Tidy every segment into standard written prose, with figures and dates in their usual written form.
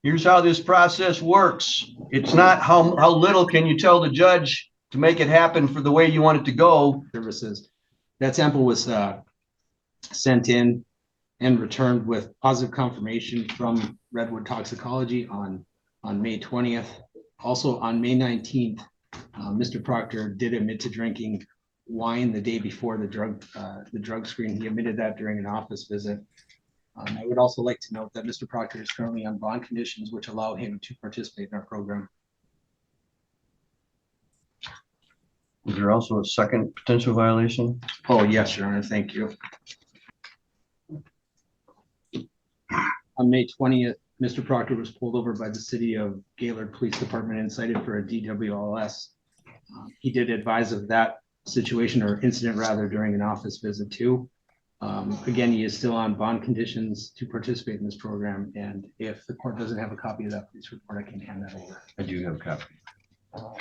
Here's how this process works. It's not how little can you tell the judge to make it happen for the way you want it to go. Services. That sample was sent in and returned with positive confirmation from Redwood Toxicology on May 20th. Also on May 19th, Mr. Proctor did admit to drinking wine the day before the drug screen. He admitted that during an office visit. I would also like to note that Mr. Proctor is currently on bond conditions, which allow him to participate in our program. Is there also a second potential violation? Oh, yes, Your Honor. Thank you. On May 20th, Mr. Proctor was pulled over by the City of Gaylord Police Department and cited for a DWLS. He did advise of that situation or incident rather during an office visit too. Again, he is still on bond conditions to participate in this program. And if the court doesn't have a copy of that police report, I can hand that over. I do have a copy. All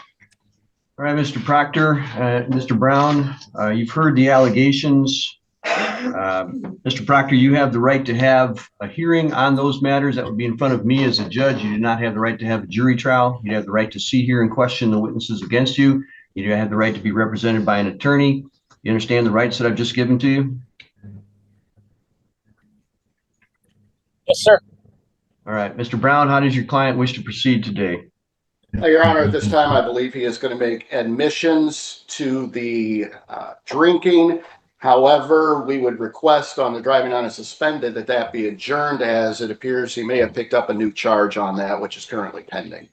right, Mr. Proctor, Mr. Brown, you've heard the allegations. Mr. Proctor, you have the right to have a hearing on those matters. That would be in front of me as a judge. You do not have the right to have a jury trial. You have the right to see, hear, and question the witnesses against you. You do have the right to be represented by an attorney. You understand the rights that I've just given to you? Yes, sir. All right, Mr. Brown, how does your client wish to proceed today? Your Honor, at this time, I believe he is going to make admissions to the drinking. However, we would request on the driving on a suspended that be adjourned, as it appears he may have picked up a new charge on that, which is currently pending.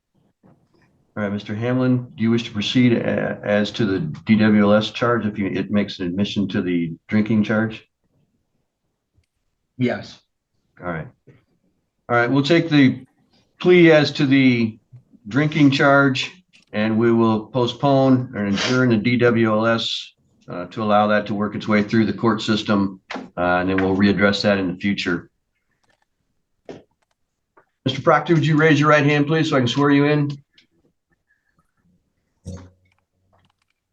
All right, Mr. Hamlin, do you wish to proceed as to the DWLS charge if it makes an admission to the drinking charge? Yes. All right. All right, we'll take the plea as to the drinking charge, and we will postpone and adjourn the DWLS to allow that to work its way through the court system, and then we'll readdress that in the future. Mr. Proctor, would you raise your right hand, please, so I can swear you in?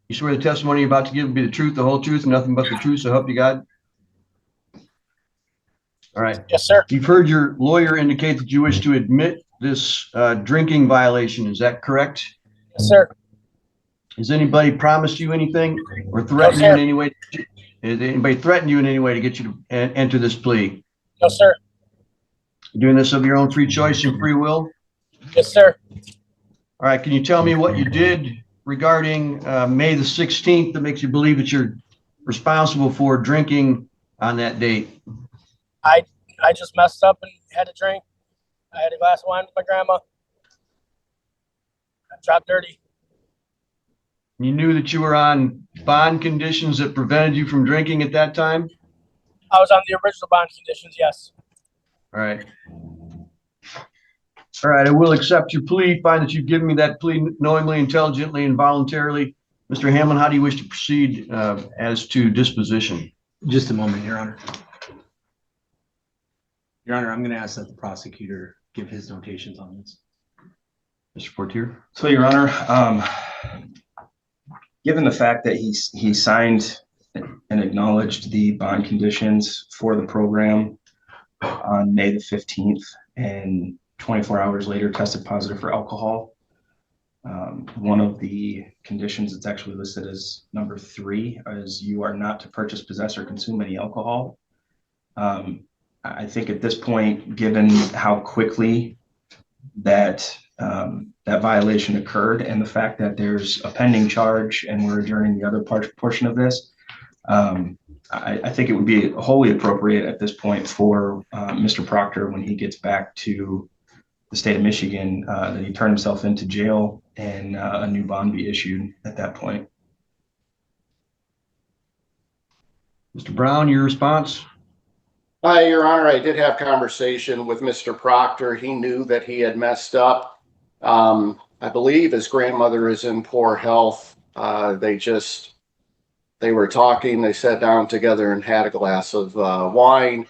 You swear the testimony you're about to give will be the truth, the whole truth, and nothing but the truth, so help you God? All right. Yes, sir. You've heard your lawyer indicate that you wish to admit this drinking violation. Is that correct? Yes, sir. Has anybody promised you anything or threatened you in any way? Has anybody threatened you in any way to get you to enter this plea? No, sir. You're doing this of your own free choice and free will? Yes, sir. All right. Can you tell me what you did regarding May the 16th that makes you believe that you're responsible for drinking on that date? I just messed up and had a drink. I had a glass of wine with my grandma. I dropped dirty. You knew that you were on bond conditions that prevented you from drinking at that time? I was on the original bond conditions, yes. All right. All right, I will accept your plea. Find that you've given me that plea knowingly, intelligently, and voluntarily. Mr. Hamlin, how do you wish to proceed as to disposition? Just a moment, Your Honor. Your Honor, I'm going to ask that the prosecutor give his notations on this. Mr. Portier? So, Your Honor, given the fact that he signed and acknowledged the bond conditions for the program on May the 15th and 24 hours later tested positive for alcohol, one of the conditions that's actually listed as number 3 is you are not to purchase, possess, or consume any alcohol. I think at this point, given how quickly that violation occurred and the fact that there's a pending charge and we're adjourning the other portion of this, I think it would be wholly appropriate at this point for Mr. Proctor, when he gets back to the state of Michigan, that he turn himself into jail and a new bond be issued at that point. Mr. Brown, your response? Hi, Your Honor, I did have conversation with Mr. Proctor. He knew that he had messed up. I believe his grandmother is in poor health. They were talking, they sat down together and had a glass of wine.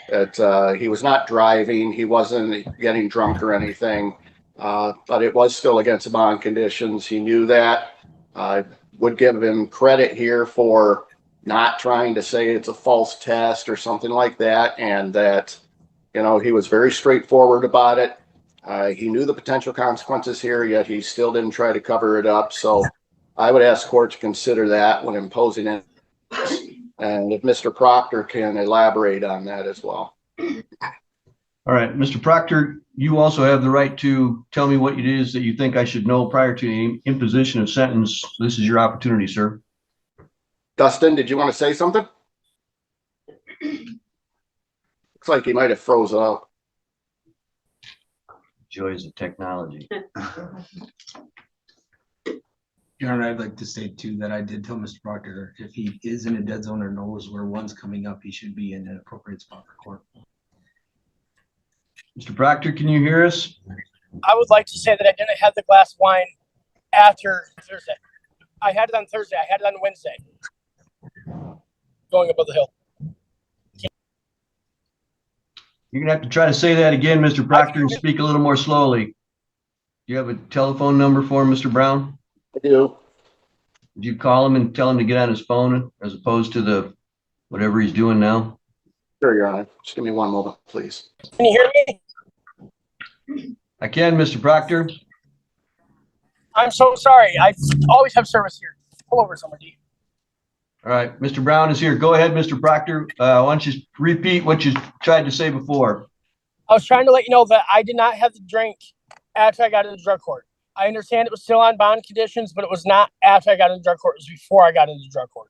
He was not driving, he wasn't getting drunk or anything, but it was still against the bond conditions. He knew that. I would give him credit here for not trying to say it's a false test or something like that, and that, You know, he was very straightforward about it. He knew the potential consequences here, yet he still didn't try to cover it up. So I would ask court to consider that when imposing it. And if Mr. Proctor can elaborate on that as well. All right, Mr. Proctor, you also have the right to tell me what it is that you think I should know prior to the imposition of sentence. This is your opportunity, sir. Dustin, did you want to say something? Looks like he might have froze up. Joys of technology. Your Honor, I'd like to say too that I did tell Mr. Proctor if he is in a dead zone or knows where one's coming up, he should be in an appropriate spot for court. Mr. Proctor, can you hear us? I would like to say that I didn't have the glass of wine after Thursday. I had it on Thursday. I had it on Wednesday. Going above the hill. You're gonna have to try to say that again, Mr. Proctor, and speak a little more slowly. Do you have a telephone number for him, Mr. Brown? I do. Did you call him and tell him to get on his phone as opposed to the whatever he's doing now? Sure, Your Honor. Just give me one moment, please. Can you hear me? I can, Mr. Proctor. I'm so sorry. I always have service here. Pull over somebody. All right, Mr. Brown is here. Go ahead, Mr. Proctor. Why don't you repeat what you tried to say before? I was trying to let you know that I did not have the drink after I got into drug court. I understand it was still on bond conditions, but it was not after I got into drug court. It was before I got into drug court.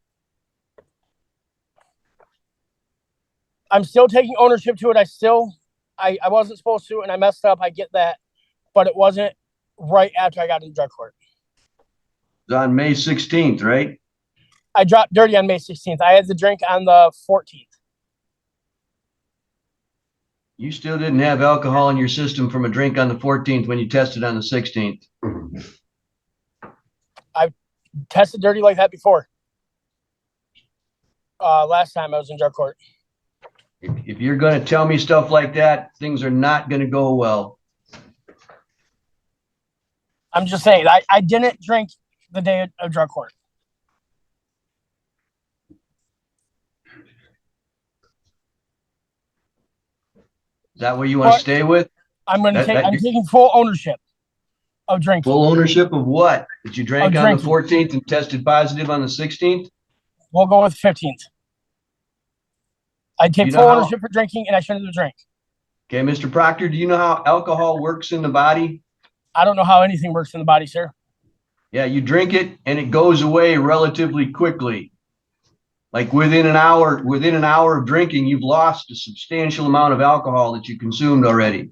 I'm still taking ownership to it. I wasn't supposed to, and I messed up. I get that, but it wasn't right after I got into drug court. It's on May 16th, right? I dropped dirty on May 16th. I had the drink on the 14th. You still didn't have alcohol in your system from a drink on the 14th when you tested on the 16th. I tested dirty like that before. Last time I was in drug court. If you're going to tell me stuff like that, things are not going to go well. I'm just saying, I didn't drink the day of drug court. Is that what you want to stay with? I'm taking full ownership of drinking. Full ownership of what? That you drank on the 14th and tested positive on the 16th? We'll go with 15th. I take full ownership for drinking, and I shouldn't have drank. Okay, Mr. Proctor, do you know how alcohol works in the body? I don't know how anything works in the body, sir. Yeah, you drink it and it goes away relatively quickly. Like within an hour of drinking, you've lost a substantial amount of alcohol that you consumed already.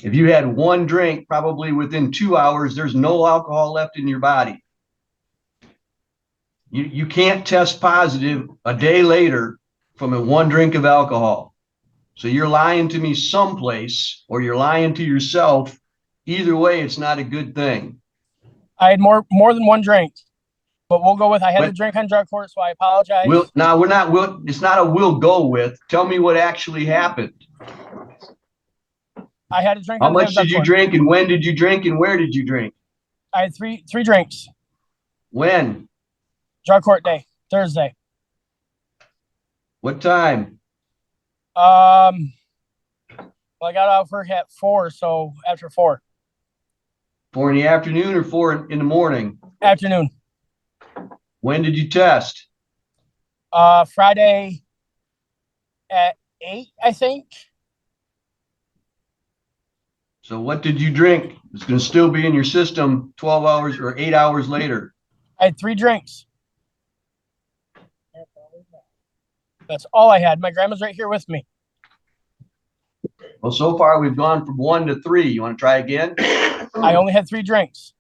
If you had one drink, probably within 2 hours, there's no alcohol left in your body. You can't test positive a day later from a one drink of alcohol. So you're lying to me someplace, or you're lying to yourself. Either way, it's not a good thing. I had more than one drink, but we'll go with I had the drink on drug court, so I apologize. It's not a we'll go with. Tell me what actually happened. I had a drink. How much did you drink, and when did you drink, and where did you drink? I had three drinks. When? Drug court day, Thursday. What time? Well, I got out of work at 4, so after 4. 4 in the afternoon or 4 in the morning? Afternoon. When did you test? Friday at 8, I think. So what did you drink? It's going to still be in your system 12 hours or 8 hours later. I had 3 drinks. That's all I had. My grandma's right here with me. Well, so far we've gone from 1 to 3. You want to try again? I only had 3 drinks.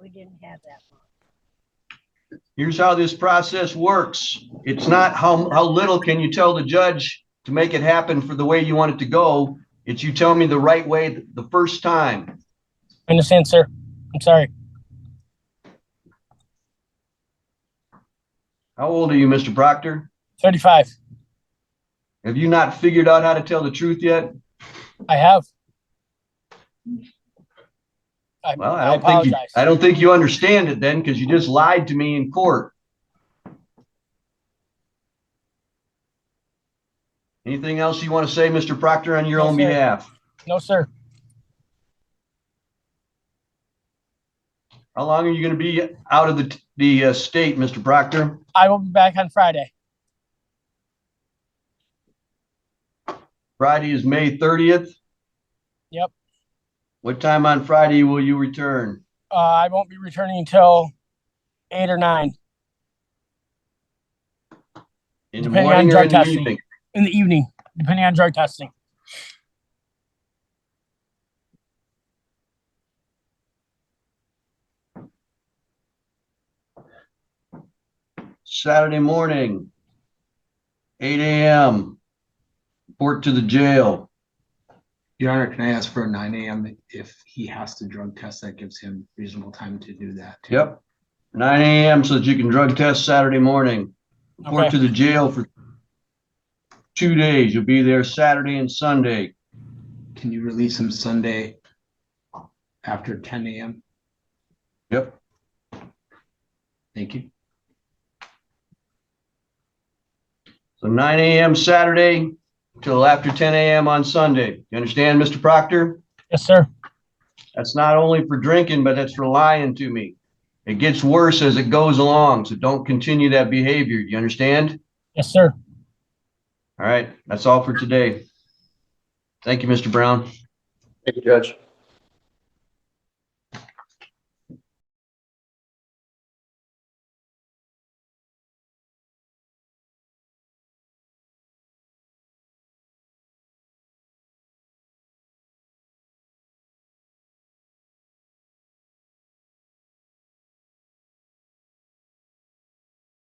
We didn't have that much. Here's how this process works. It's not how little can you tell the judge to make it happen for the way you want it to go. It's you tell me the right way the first time. I understand, sir. I'm sorry. How old are you, Mr. Proctor? 35. Have you not figured out how to tell the truth yet? I have. Well, I I don't think you understand it then, because you just lied to me in court. Anything else you want to say, Mr. Proctor, on your No, own sir. behalf? No, sir. How long are you going to be out of the state, Mr. Proctor? I will be back on Friday. Friday is May 30th. Yep. What time on Friday will you return? I won't be returning until 8 or 9 In the Depending on morning or drug in the testing. evening? in the evening, depending on drug testing. Saturday morning, 8 a.m. Report to the jail. Your Honor, can I ask for a 9 a.m. if he has to drug test? That gives him reasonable time to do that. too. Yep. 9 a.m. so that you can drug test Saturday morning. Report Okay. to the jail for 2 days. You'll be there Saturday and Sunday. Can you release him Sunday after 10 a.m.? Yep. Thank you. So 9 a.m. Saturday till after 10 a.m. on Sunday. You understand, Mr. Proctor? Yes, sir. That's not only for drinking, but that's for lying to me. It gets worse as it goes along, so don't continue that behavior. You understand? Yes, sir. All right, that's all for today. Thank you, Mr. Brown. Thank you, Judge.